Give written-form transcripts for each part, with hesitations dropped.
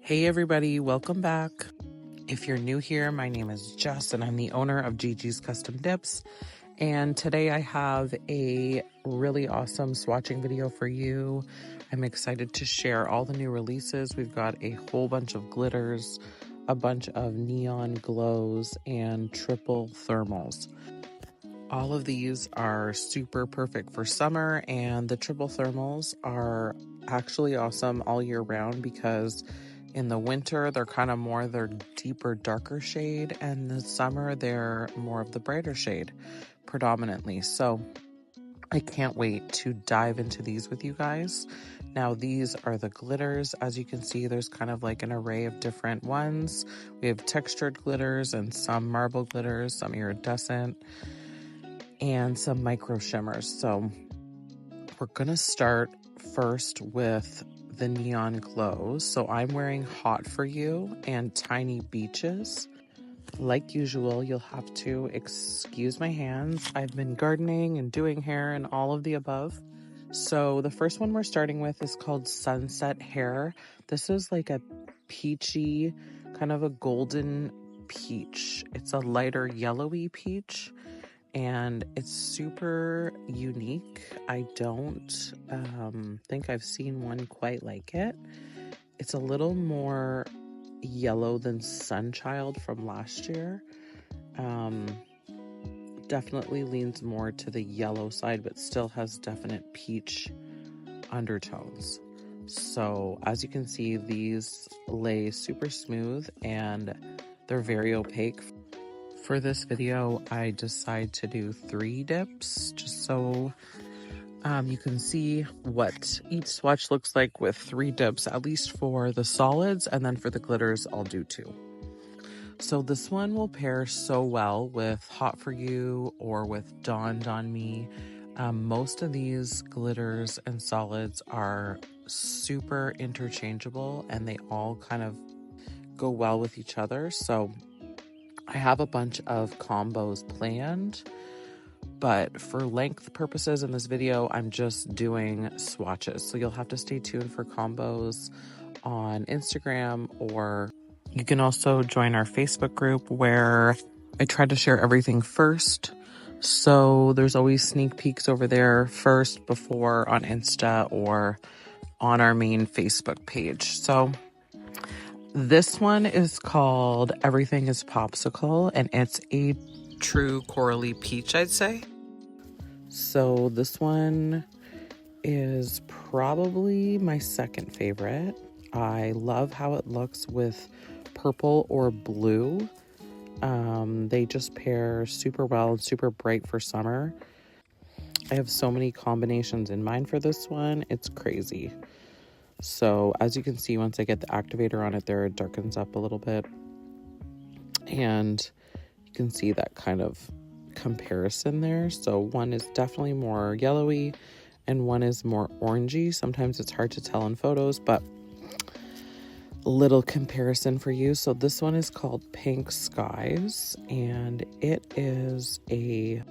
Hey everybody, welcome back. If you're new here, my name is Jess and I'm the owner of Gigi's Custom Dips. And today I have a really awesome swatching video for you. I'm excited to share all the new releases. We've got a whole bunch of glitters, a bunch of neon glows, and triple thermals. All of these are super perfect for summer, and the triple thermals are actually awesome all year round because in the winter, they're kind of more their deeper, darker shade, and the summer, they're more of the brighter shade predominantly. So I can't wait to dive into these with you guys. Now, these are the glitters. As you can see, there's kind of like an array of different ones. We have textured glitters and some marble glitters, some iridescent, and some micro shimmers. So we're gonna start first with the neon glows. So I'm wearing Hot For You and Tiny Beaches. Like usual, you'll have to excuse my hands. I've been gardening and doing hair and all of the above. So the first one we're starting with is called Sunset Hair. This is like a peachy, kind of a golden peach. It's a lighter yellowy peach, and it's super unique. I don't think I've seen one quite like it. It's a little more yellow than Sunchild from last year. Definitely leans more to the yellow side, but still has definite peach undertones. So as you can see, these lay super smooth and they're very opaque. For this video, I decided to do 3 dips just so you can see what each swatch looks like with 3 dips, at least for the solids, and then for the glitters, I'll do 2. So this one will pair so well with Hot For You or with Dawned On Me. Most of these glitters and solids are super interchangeable and they all kind of go well with each other. So I have a bunch of combos planned, but for length purposes in this video, I'm just doing swatches. So you'll have to stay tuned for combos on Instagram, or you can also join our Facebook group where I try to share everything first. So there's always sneak peeks over there first before on Insta or on our main Facebook page. So this one is called Everything is Popsicle, and it's a true corally peach, I'd say. So this one is probably my second favorite. I love how it looks with purple or blue. They just pair super well and super bright for summer. I have so many combinations in mind for this one. It's crazy. So as you can see, once I get the activator on it there, it darkens up a little bit. And you can see that kind of comparison there. So one is definitely more yellowy and one is more orangey. Sometimes it's hard to tell in photos, but a little comparison for you. So this one is called Pink Skies, and it is a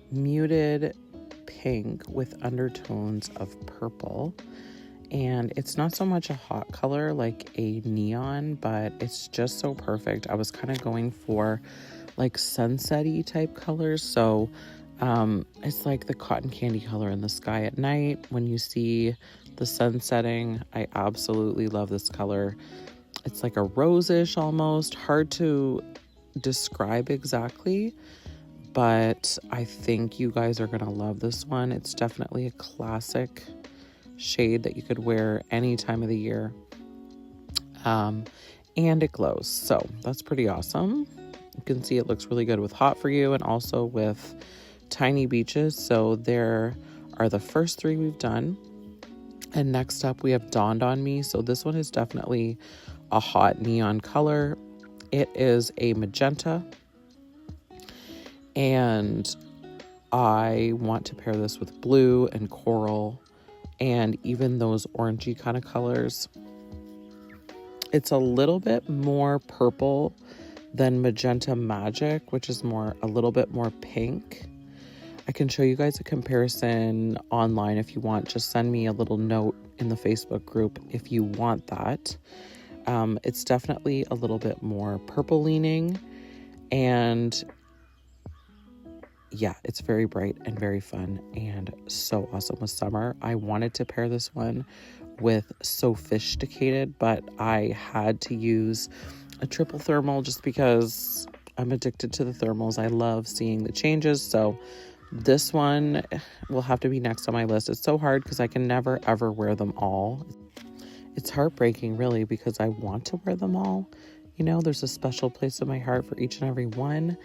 muted pink with undertones of purple. And it's not so much a hot color like a neon, but it's just so perfect. I was kind of going for like sunset-y type colors. So it's like the cotton candy color in the sky at night when you see the sun setting. I absolutely love this color. It's like a rosish almost, hard to describe exactly, but I think you guys are gonna love this one. It's definitely a classic shade that you could wear any time of the year, and it glows, so that's pretty awesome. You can see it looks really good with Hot For You and also with Tiny Beaches. So there are the first 3 we've done, and next up we have Dawned On Me. So this one is definitely a hot neon color. It is a magenta, and I want to pair this with blue and coral and even those orangey kind of colors. It's a little bit more purple than Magenta Magic, which is a little bit more pink. I can show you guys a comparison online if you want. Just send me a little note in the Facebook group if you want that. It's definitely a little bit more purple leaning, and yeah, it's very bright and very fun and so awesome with summer. I wanted to pair this one with Sophisticated, but I had to use a triple thermal just because I'm addicted to the thermals. I love seeing the changes. So this one will have to be next on my list. It's so hard because I can never ever wear them all. It's heartbreaking really because I want to wear them all. You know, there's a special place in my heart for each and every one.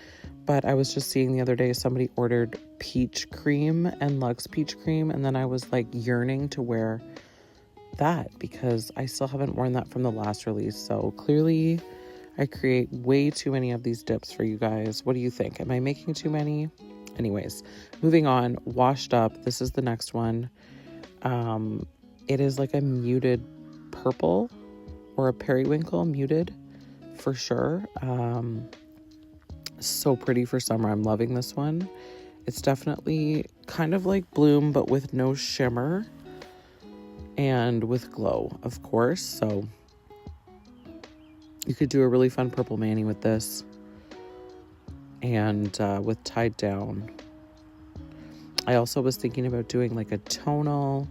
But I was just seeing the other day somebody ordered peach cream and Luxe peach cream, and then I was like yearning to wear that because I still haven't worn that from the last release. So clearly I create way too many of these dips for you guys. What do you think? Am I making too many? Anyways, moving on. Washed Up. This is the next one. It is like a muted purple or a periwinkle muted for sure. So pretty for summer. I'm loving this one. It's definitely kind of like Bloom, but with no shimmer and with glow, of course. So you could do a really fun purple mani with this and with Tied Down. I also was thinking about doing like a tonal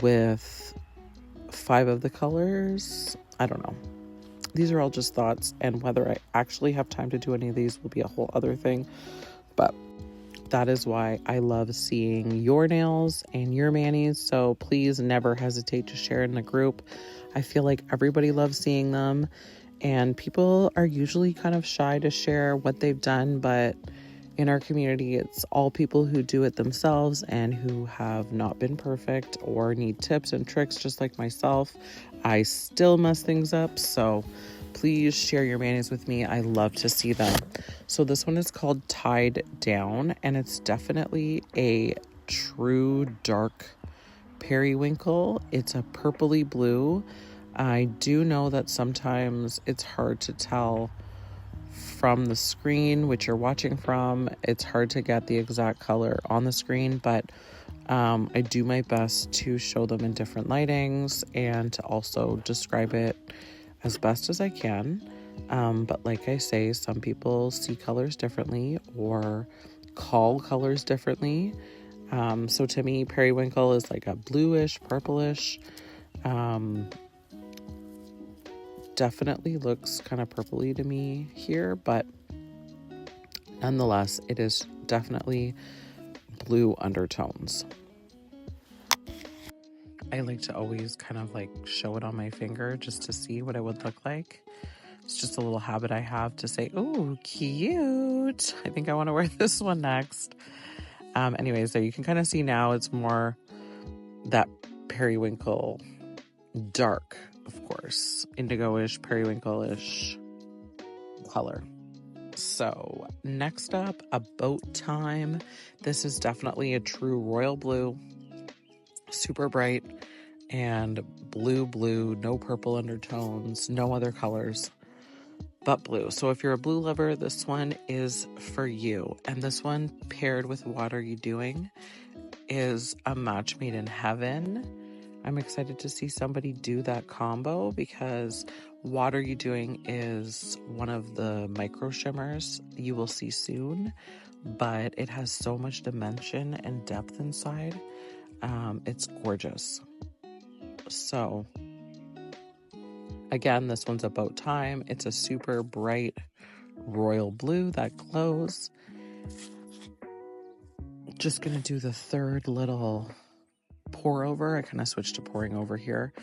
with 5 of the colors. I don't know. These are all just thoughts, and whether I actually have time to do any of these will be a whole other thing. But that is why I love seeing your nails and your manis. So please never hesitate to share in the group. I feel like everybody loves seeing them, and people are usually kind of shy to share what they've done, but in our community, it's all people who do it themselves and who have not been perfect or need tips and tricks just like myself. I still mess things up, so please share your manis with me. I love to see them. So this one is called Tied Down, and it's definitely a true dark periwinkle. It's a purpley blue. I do know that sometimes it's hard to tell from the screen which you're watching from. It's hard to get the exact color on the screen, but I do my best to show them in different lightings and to also describe it as best as I can. But like I say, some people see colors differently or call colors differently. So to me, periwinkle is like a bluish, purplish, definitely looks kind of purpley to me here, but nonetheless, it is definitely blue undertones. I like to always kind of like show it on my finger just to see what it would look like. It's just a little habit I have to say, oh, cute. I think I want to wear this one next. Anyway, so you can kind of see now it's more that periwinkle dark, of course, indigo-ish, periwinkle-ish color. So next up, About Time. This is definitely a true royal blue, super bright and blue, no purple undertones, no other colors but blue. So if you're a blue lover, this one is for you. And this one paired with What Are You Doing is a match made in heaven. I'm excited to see somebody do that combo because What Are You Doing is one of the micro shimmers you will see soon, but it has so much dimension and depth inside. It's gorgeous. So again, this one's About Time. It's a super bright royal blue that glows. Just gonna do the third little pour over. I kind of switched to pouring over here.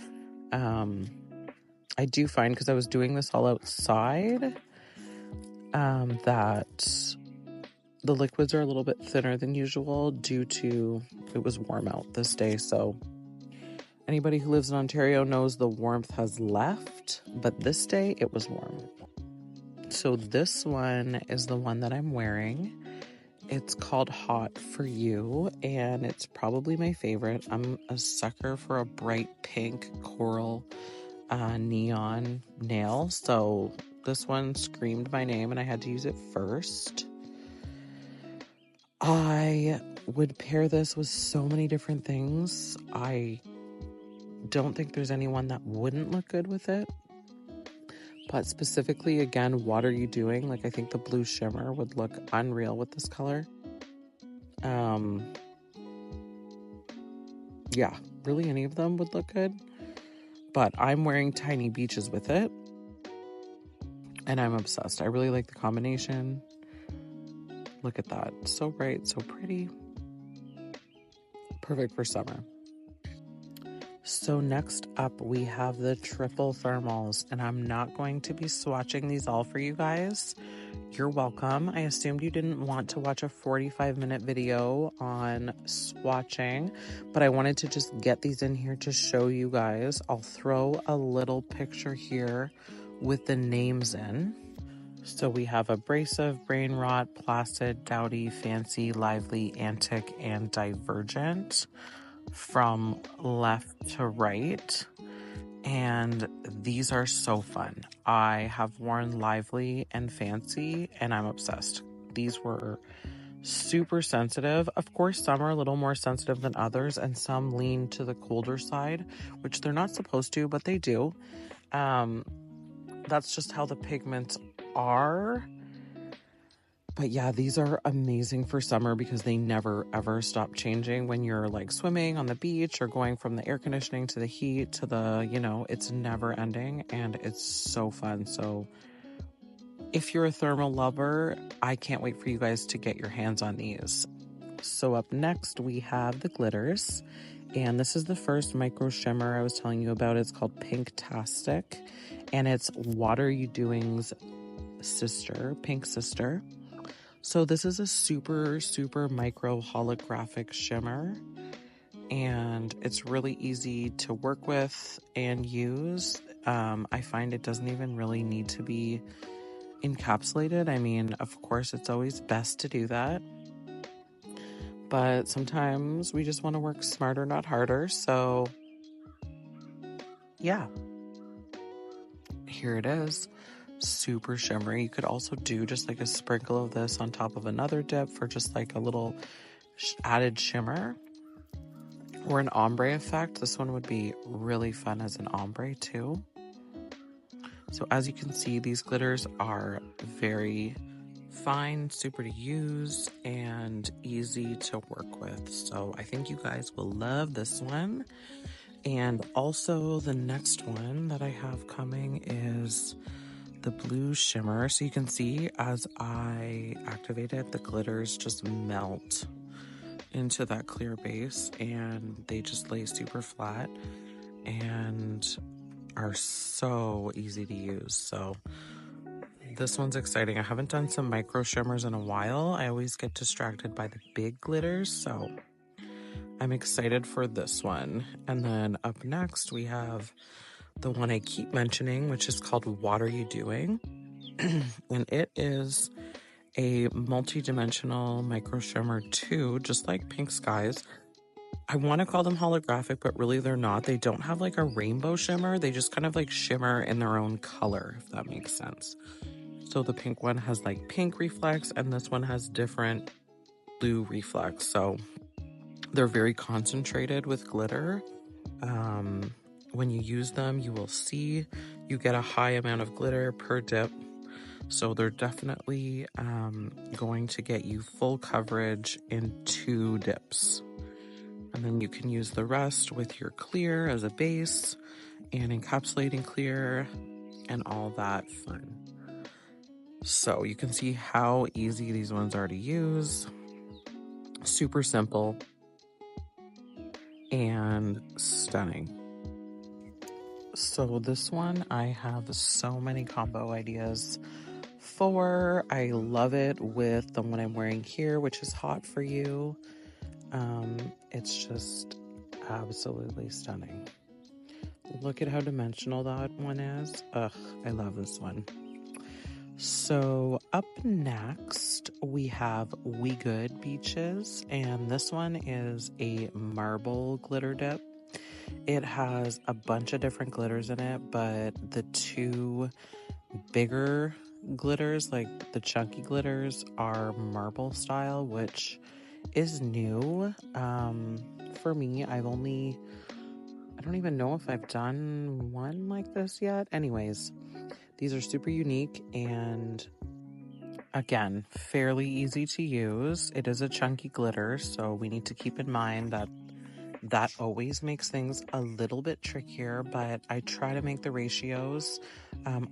I do find, because I was doing this all outside, that the liquids are a little bit thinner than usual due to it was warm out this day. So anybody who lives in Ontario knows the warmth has left, but this day it was warm. So this one is the one that I'm wearing. It's called Hot For You, and it's probably my favorite. I'm a sucker for a bright pink coral neon nail, so this one screamed my name and I had to use it first. I would pair this with so many different things. I don't think there's anyone that wouldn't look good with it. But specifically, again, what are you doing? Like, I think the blue shimmer would look unreal with this color. Yeah, really any of them would look good. But I'm wearing Tiny Beaches with it, and I'm obsessed. I really like the combination. Look at that. So bright, so pretty. Perfect for summer. So next up, we have the triple thermals, and I'm not going to be swatching these all for you guys. You're welcome. I assumed you didn't want to watch a 45-minute video on swatching, but I wanted to just get these in here to show you guys. I'll throw a little picture here with the names in. So we have abrasive, brain rot, placid, dowdy, fancy, lively, antic, and divergent from left to right. And these are so fun. I have worn lively and fancy, and I'm obsessed. These were super sensitive. Of course, some are a little more sensitive than others, and some lean to the colder side, which they're not supposed to, but they do. That's just how the pigments are. But yeah, these are amazing for summer because they never ever stop changing when you're like swimming on the beach or going from the air conditioning to the heat to the, it's never ending, and it's so fun. So if you're a thermal lover, I can't wait for you guys to get your hands on these. So up next we have the glitters, and this is the first micro shimmer I was telling you about. It's called Pinktastic, and it's What Are You Doing's sister, Pink Sister. So this is a super, super micro holographic shimmer, and it's really easy to work with and use. I find it doesn't even really need to be encapsulated. I mean, of course, it's always best to do that, but sometimes we just want to work smarter, not harder. So yeah, here it is. Super shimmery. You could also do just like a sprinkle of this on top of another dip for just like a little added shimmer or an ombre effect. This one would be really fun as an ombre too. So as you can see, these glitters are very fine, super to use, and easy to work with. So I think you guys will love this one. And also the next one that I have coming is the blue shimmer. So you can see as I activate it, the glitters just melt into that clear base, and they just lay super flat and are so easy to use. So this one's exciting. I haven't done some micro shimmers in a while. I always get distracted by the big glitters, so I'm excited for this one. And then up next we have the one I keep mentioning, which is called What Are You Doing? And it is a multi-dimensional micro shimmer too, just like Pink Skies. I want to call them holographic, but really they're not. They don't have like a rainbow shimmer. They just kind of like shimmer in their own color, if that makes sense. So the pink one has like pink reflex, and this one has different blue reflex. So they're very concentrated with glitter. When you use them, you will see you get a high amount of glitter per dip. So they're definitely going to get you full coverage in 2 dips. And then you can use the rest with your clear as a base and encapsulating clear and all that fun. So you can see how easy these ones are to use. Super simple and stunning. So this one I have so many combo ideas for. I love it with the one I'm wearing here, which is Hot For You. It's just absolutely stunning. Look at how dimensional that one is. Ugh, I love this one. So up next we have We Good Beaches, and this one is a marble glitter dip. It has a bunch of different glitters in it, but the 2 bigger glitters, like the chunky glitters, are marble style, which is new for me. I don't even know if I've done one like this yet. Anyways, These are super unique and again, fairly easy to use. It is a chunky glitter, so we need to keep in mind that that always makes things a little bit trickier, but I try to make the ratios,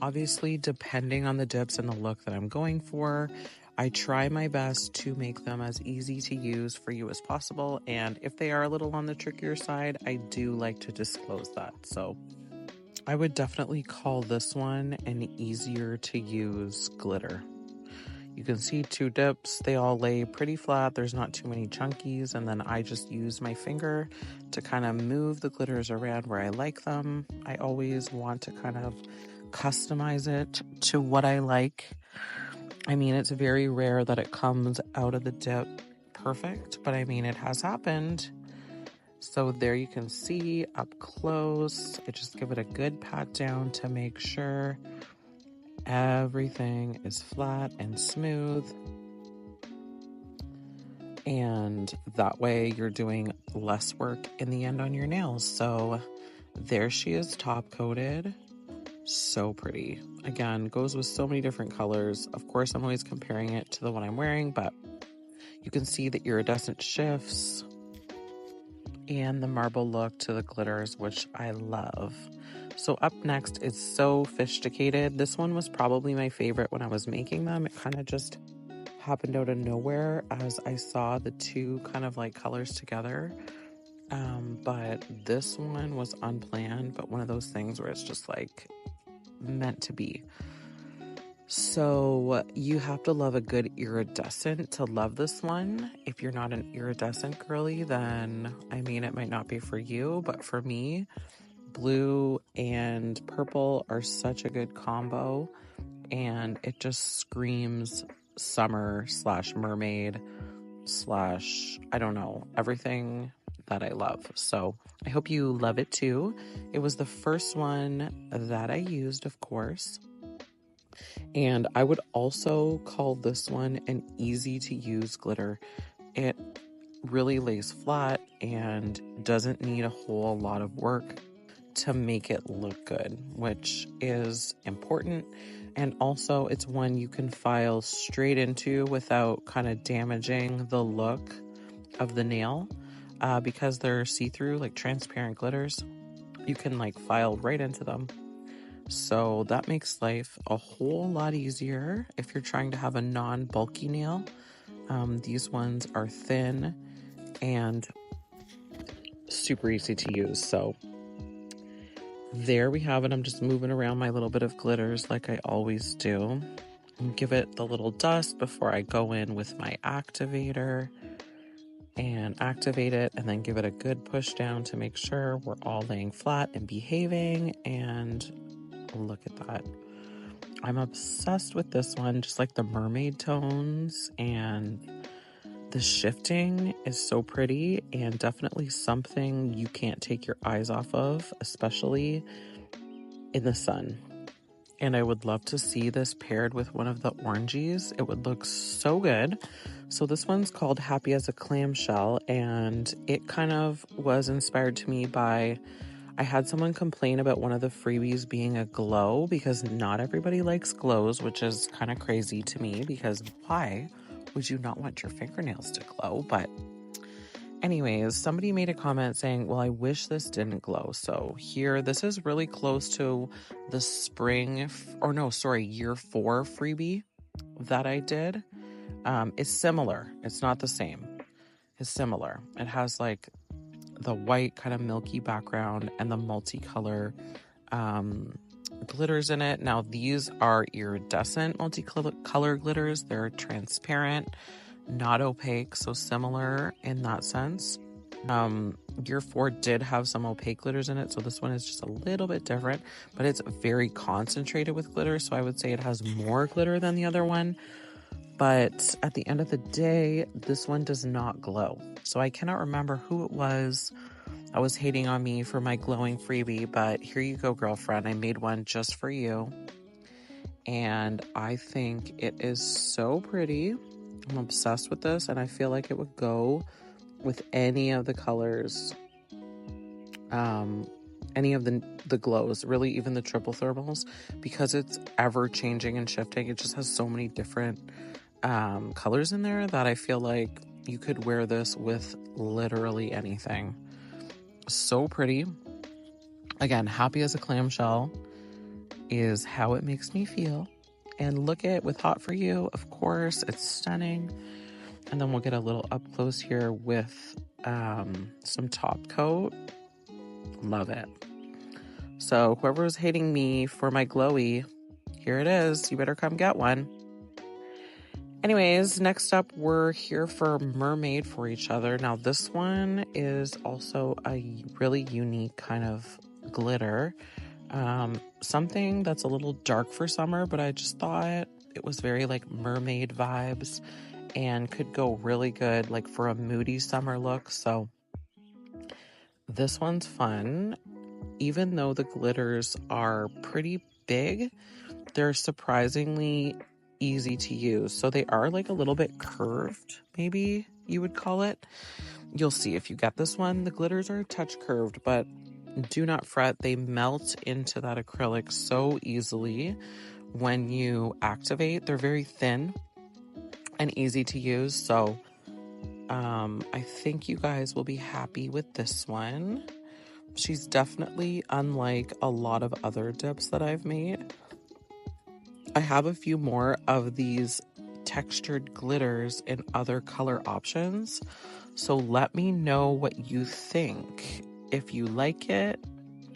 obviously depending on the dips and the look that I'm going for. I try my best to make them as easy to use for you as possible, and if they are a little on the trickier side, I do like to disclose that. So I would definitely call this one an easier to use glitter. You can see 2 dips, they all lay pretty flat, there's not too many chunkies, and then I just use my finger to kind of move the glitters around where I like them. I always want to kind of customize it to what I like. I mean, it's very rare that it comes out of the dip perfect, but I mean, it has happened. So there you can see up close, I just give it a good pat down to make sure everything is flat and smooth, and that way you're doing less work in the end on your nails. So there she is, top coated. So pretty. Again, goes with so many different colors. Of course, I'm always comparing it to the one I'm wearing, but you can see the iridescent shifts and the marble look to the glitters, which I love. So up next is So Sophisticated. This one was probably my favorite when I was making them. It kind of just happened out of nowhere as I saw the 2 kind of like colors together. But this one was unplanned, but one of those things where it's just like meant to be. So you have to love a good iridescent to love this one. If you're not an iridescent girly, then I mean, it might not be for you, but for me, blue and purple are such a good combo, and it just screams summer / mermaid / I don't know, everything that I love. So I hope you love it too. It was the first one that I used, of course. And I would also call this one an easy to use glitter. It really lays flat and doesn't need a whole lot of work to make it look good, which is important. And also it's one you can file straight into without kind of damaging the look of the nail, because they're see-through, like transparent glitters. You can like file right into them. So that makes life a whole lot easier if you're trying to have a non-bulky nail. These ones are thin and super easy to use. So there we have it. I'm just moving around my little bit of glitters like I always do. And give it the little dust before I go in with my activator and activate it, and then give it a good push down to make sure we're all laying flat and behaving. And look at that. I'm obsessed with this one, just like the mermaid tones, and the shifting is so pretty and definitely something you can't take your eyes off of, especially in the sun. And I would love to see this paired with one of the oranges. It would look so good. So this one's called Happy as a Clamshell, and it kind of was inspired to me by, I had someone complain about one of the freebies being a glow, because not everybody likes glows, which is kind of crazy to me, because why would you not want your fingernails to glow? But anyways, somebody made a comment saying, well, I wish this didn't glow. So here, this is really close to the year 4 freebie that I did. It's similar. It's not the same. It's similar. It has like the white kind of milky background and the multicolor glitters in it. Now these are iridescent multicolor glitters. They're transparent, not opaque, so similar in that sense. Year 4 did have some opaque glitters in it, so this one is just a little bit different, but it's very concentrated with glitter, so I would say it has more glitter than the other one. But at the end of the day, this one does not glow. So I cannot remember who it was that was hating on me for my glowing freebie, but here you go, girlfriend. I made one just for you. And I think it is so pretty. I'm obsessed with this, and I feel like it would go with any of the colors any of the glows, really even the triple thermals, because it's ever changing and shifting. It just has so many different colors in there that I feel like you could wear this with literally anything. So pretty. Again, happy as a clamshell is how it makes me feel. And look at with Hot For You, of course, it's stunning. And then we'll get a little up close here with some top coat. Love it. So whoever was hating me for my glowy, here it is. You better come get one. Anyways, next up, we're here for Mermaid for Each Other. Now, this one is also a really unique kind of glitter. Something that's a little dark for summer, but I just thought it was very like mermaid vibes and could go really good like for a moody summer look. So this one's fun. Even though the glitters are pretty big, they're surprisingly easy to use. So they are like a little bit curved, maybe you would call it. You'll see if you get this one, the glitters are a touch curved, but do not fret. They melt into that acrylic so easily when you activate. They're very thin and easy to use. So I think you guys will be happy with this one. She's definitely unlike a lot of other dips that I've made. I have a few more of these textured glitters in other color options. So let me know what you think. If you like it,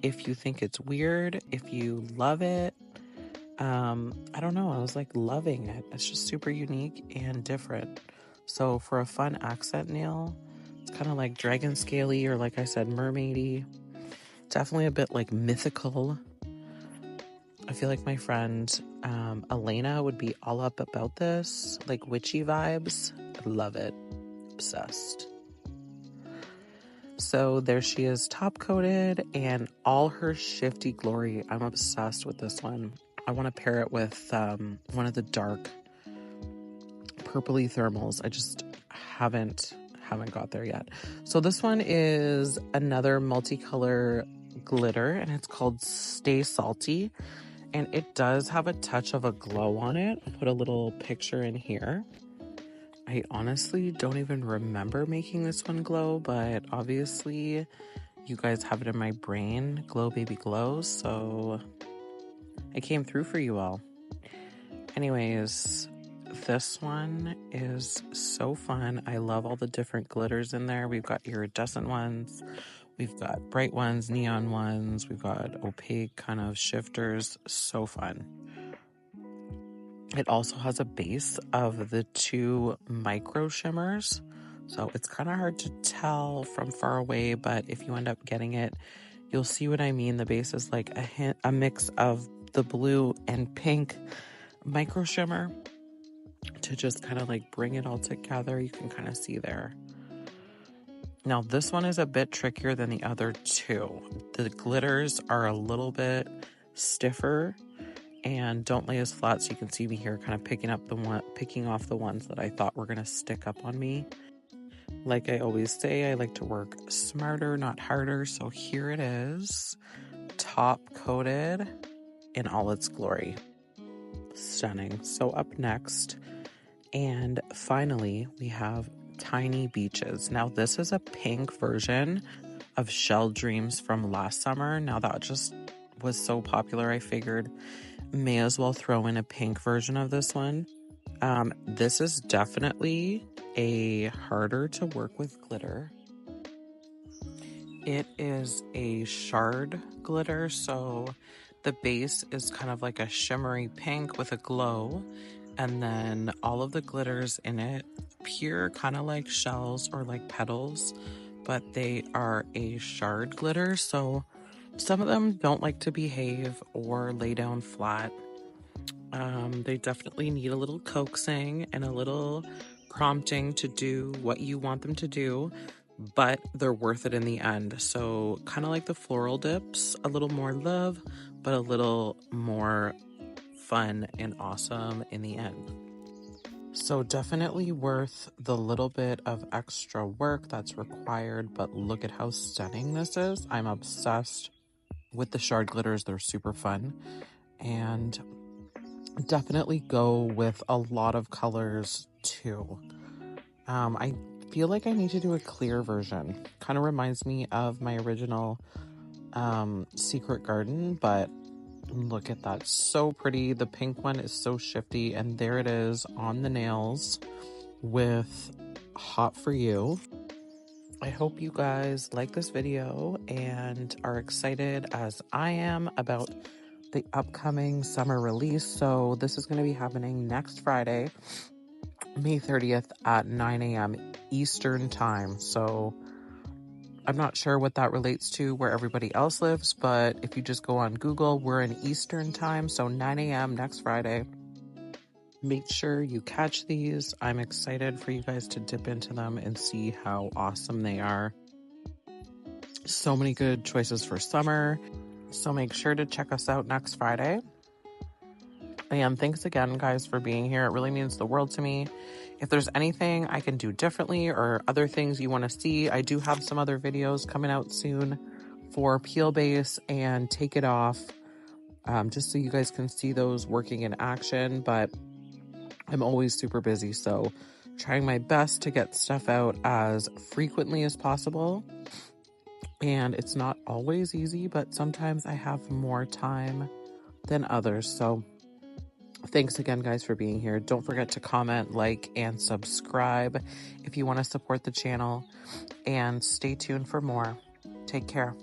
if you think it's weird, if you love it. I don't know. I was like loving it. It's just super unique and different. So for a fun accent nail, it's kind of like dragon scaly or like I said, mermaidy. Definitely a bit like mythical. I feel like my friend Elena would be all up about this, like witchy vibes. I love it. Obsessed. So there she is, top coated and all her shifty glory. I'm obsessed with this one. I want to pair it with one of the dark purpley thermals. I just haven't got there yet. So this one is another multicolor glitter and it's called Stay Salty. And it does have a touch of a glow on it. I'll put a little picture in here. I honestly don't even remember making this one glow, but obviously you guys have it in my brain. Glow baby glow. So I came through for you all. Anyways, this one is so fun. I love all the different glitters in there. We've got iridescent ones. We've got bright ones, neon ones. We've got opaque kind of shifters. So fun. It also has a base of the two micro shimmers. So it's kind of hard to tell from far away, but if you end up getting it, you'll see what I mean. The base is like a mix of the blue and pink micro shimmer to just kind of like bring it all together. You can kind of see there. Now this one is a bit trickier than the other two. The glitters are a little bit stiffer and don't lay as flat, so you can see me here kind of picking off the ones that I thought were gonna stick up on me. Like I always say, I like to work smarter, not harder. So here it is, top coated in all its glory. Stunning. So up next, and finally, we have Tiny Beaches. Now this is a pink version of Shell Dreams from last summer. Now that just was so popular, I figured may as well throw in a pink version of this one. This is definitely a harder to work with glitter. It is a shard glitter, so the base is kind of like a shimmery pink with a glow, and then all of the glitters in it appear kind of like shells or like petals, but they are a shard glitter, so some of them don't like to behave or lay down flat. They definitely need a little coaxing and a little prompting to do what you want them to do, but they're worth it in the end. So kind of like the floral dips, a little more love, but a little more fun and awesome in the end. So definitely worth the little bit of extra work that's required, but look at how stunning this is. I'm obsessed with the shard glitters. They're super fun, and definitely go with a lot of colors too. I feel like I need to do a clear version. Kind of reminds me of my original Secret Garden, but look at that, so pretty. The pink one is so shifty, and there it is on the nails with Hot For You. I hope you guys like this video and are excited as I am about the upcoming summer release. So this is going to be happening next Friday, May 30th at 9 a.m. Eastern time. So I'm not sure what that relates to where everybody else lives, but if you just go on Google, we're in Eastern time, so 9 a.m. next Friday. Make sure you catch these. I'm excited for you guys to dip into them and see how awesome they are. So many good choices for summer. So make sure to check us out next Friday. And thanks again, guys, for being here. It really means the world to me. If there's anything I can do differently or other things you want to see, I do have some other videos coming out soon for peel base and take it off, just so you guys can see those working in action. But I'm always super busy, so trying my best to get stuff out as frequently as possible. And it's not always easy, but sometimes I have more time than others. So thanks again, guys, for being here. Don't forget to comment, like, and subscribe if you want to support the channel. And stay tuned for more. Take care.